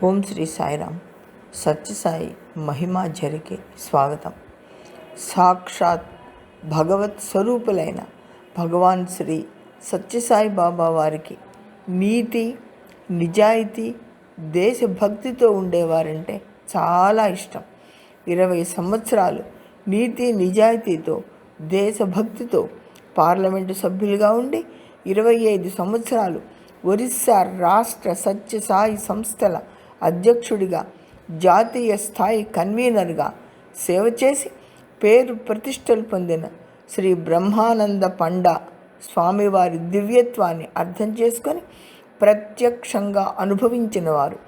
ఓం శ్రీ సాయిరామ్. సత్యసాయి మహిమా జరిగే స్వాగతం. సాక్షాత్ భగవత్ స్వరూపులైన భగవాన్ శ్రీ సత్యసాయి బాబా వారికి నీతి, నిజాయితీ, దేశభక్తితో ఉండేవారంటే చాలా ఇష్టం. 20 సంవత్సరాలు నీతి నిజాయితీతో, దేశభక్తితో పార్లమెంటు సభ్యులుగా ఉండి 25 సంవత్సరాలు ఒరిస్సా రాష్ట్ర సత్యసాయి సంస్థల అధ్యక్షుడిగా, జాతీయ స్థాయి కన్వీనర్గా సేవ చేసి పేరు ప్రతిష్టలు పొందిన శ్రీ బ్రహ్మానంద పండా స్వామివారి దివ్యత్వాన్ని అర్థం చేసుకొని ప్రత్యక్షంగా అనుభవించిన వారు,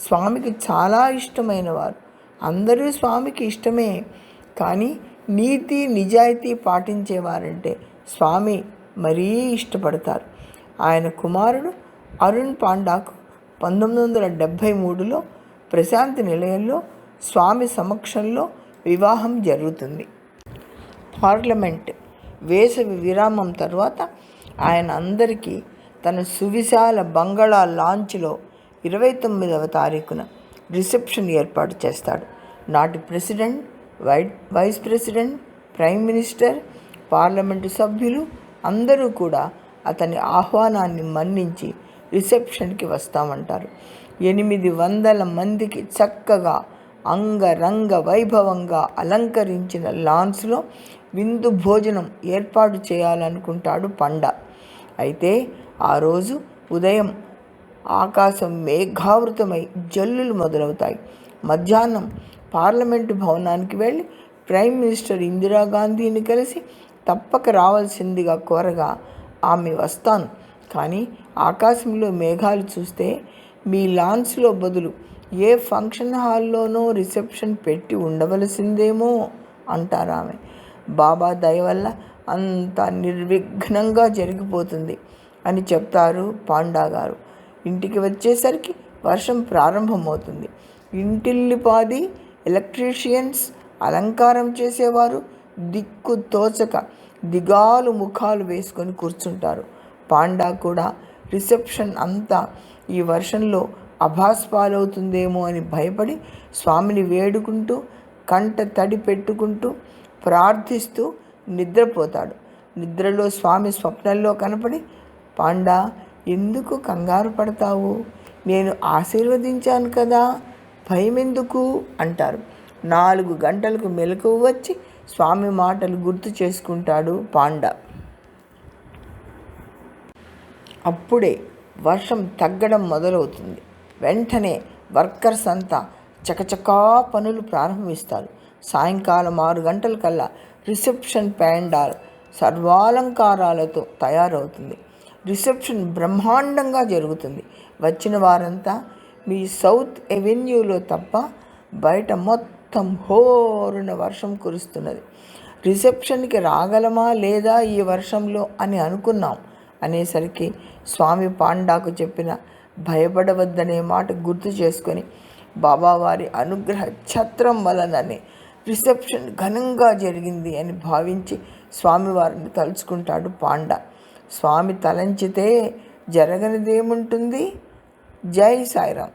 స్వామికి చాలా ఇష్టమైన వారు. అందరూ స్వామికి ఇష్టమే, కానీ నీతి నిజాయితీ పాటించేవారంటే స్వామి మరీ ఇష్టపడతారు. ఆయన కుమారుడు అరుణ్ పాండాకు 1973లో ప్రశాంతి నిలయంలో స్వామి సమక్షంలో వివాహం జరుగుతుంది. పార్లమెంట్ వేసవి విరామం తర్వాత ఆయన అందరికీ తన సువిశాల బంగళా లాంచ్లో 29వ తారీఖున రిసెప్షన్ ఏర్పాటు చేస్తాడు. నాటి president, vice president, prime minister, parliament సభ్యులు అందరూ కూడా అతని ఆహ్వానాన్ని మన్నించి రిసెప్షన్కి వస్తామంటారు. 800 మందికి చక్కగా అంగరంగ వైభవంగా అలంకరించిన లాన్స్లో విందు భోజనం ఏర్పాటు చేయాలనుకుంటాడు పండా. అయితే ఆ రోజు ఉదయం ఆకాశం మేఘావృతమై జల్లులు మొదలవుతాయి. మధ్యాహ్నం పార్లమెంటు భవనానికి వెళ్ళి ప్రైమ్ మినిస్టర్ ఇందిరాగాంధీని కలిసి తప్పక రావాల్సిందిగా కోరగా ఆమె వస్తాను, కానీ ఆకాశంలో మేఘాలు చూస్తే మీ లాన్స్లో బదులు ఏ ఫంక్షన్ హాల్లోనో రిసెప్షన్ పెట్టి ఉండవలసిందేమో అంటారు ఆమె. బాబా దయ వల్ల అంతా నిర్విఘ్నంగా జరిగిపోతుంది అని చెప్తారు పాండా గారు. ఇంటికి వచ్చేసరికి వర్షం ప్రారంభమవుతుంది. ఇంటిల్లిపాది ఎలక్ట్రీషియన్స్, అలంకారం చేసేవారు దిక్కు తోచక దిగాలు ముఖాలు వేసుకొని కూర్చుంటారు. పాండా కూడా రిసెప్షన్ అంతా ఈ వర్షంలో అభాస్పాలవుతుందేమో అని భయపడి స్వామిని వేడుకుంటూ, కంట తడి పెట్టుకుంటూ, ప్రార్థిస్తూ నిద్రపోతాడు. నిద్రలో స్వామి స్వప్నంలో కనపడి, పాండా ఎందుకు కంగారు పడతావు, నేను ఆశీర్వదించాను కదా, భయమెందుకు అంటారు. 4 గంటలకు మెలకువ వచ్చి స్వామి మాటలు గుర్తు చేసుకుంటాడు పాండా. అప్పుడే వర్షం తగ్గడం మొదలవుతుంది. వెంటనే వర్కర్స్ అంతా చకచకా పనులు ప్రారంభిస్తారు. సాయంకాలం 6 గంటలకల్లా రిసెప్షన్ ప్యాండాల్ సర్వాలంకారాలతో తయారవుతుంది. రిసెప్షన్ బ్రహ్మాండంగా జరుగుతుంది. వచ్చిన వారంతా మీ సౌత్ ఎవెన్యూలో తప్ప బయట మొత్తం హోరున వర్షం కురుస్తున్నది. రిసెప్షన్కి రాగలమా లేదా ఈ వర్షంలో అని అనుకున్నాం అనేసరికి స్వామి పాండాకు చెప్పిన భయపడవద్దనే మాట గుర్తు చేసుకొని బాబావారి అనుగ్రహ ఛత్రం వలననే రిసెప్షన్ ఘనంగా జరిగింది అని భావించి స్వామివారిని తలుచుకుంటాడు పాండా. స్వామి తలంచితే జరగనిదేముంటుంది. జై సాయిరామ్.